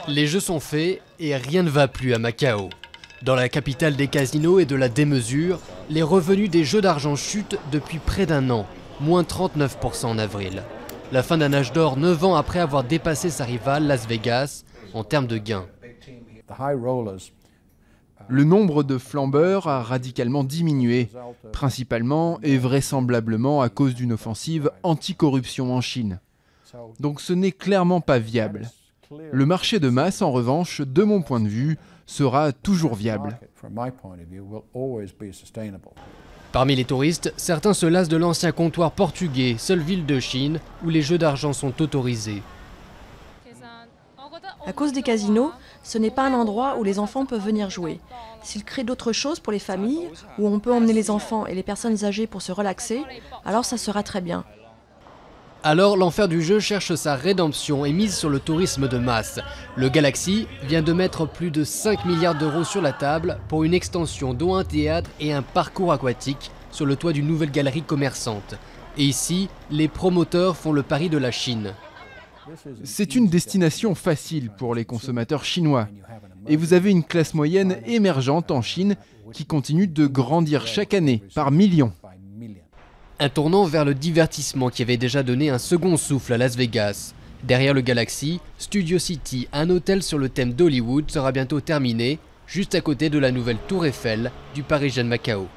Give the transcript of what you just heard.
Les jeux sont faits et rien ne va plus à Macao. Dans la capitale des casinos et de la démesure, les revenus des jeux d'argent chutent depuis près d'un an, moins 39% en avril. La fin d'un âge d'or 9 ans après avoir dépassé sa rivale Las Vegas en termes de gains. Le nombre de flambeurs a radicalement diminué, principalement et vraisemblablement à cause d'une offensive anticorruption en Chine. Donc ce n'est clairement pas viable. Le marché de masse, en revanche, de mon point de vue, sera toujours viable. Parmi les touristes, certains se lassent de l'ancien comptoir portugais, seule ville de Chine, où les jeux d'argent sont autorisés. À cause des casinos, ce n'est pas un endroit où les enfants peuvent venir jouer. S'ils créent d'autres choses pour les familles, où on peut emmener les enfants et les personnes âgées pour se relaxer, alors ça sera très bien. Alors l'enfer du jeu cherche sa rédemption et mise sur le tourisme de masse. Le Galaxy vient de mettre plus de 5 milliards d'euros sur la table pour une extension dont un théâtre et un parcours aquatique sur le toit d'une nouvelle galerie commerçante. Et ici, les promoteurs font le pari de la Chine. C'est une destination facile pour les consommateurs chinois. Et vous avez une classe moyenne émergente en Chine qui continue de grandir chaque année par millions. Un tournant vers le divertissement qui avait déjà donné un second souffle à Las Vegas. Derrière le Galaxy, Studio City, un hôtel sur le thème d'Hollywood, sera bientôt terminé, juste à côté de la nouvelle tour Eiffel du Parisian Macao.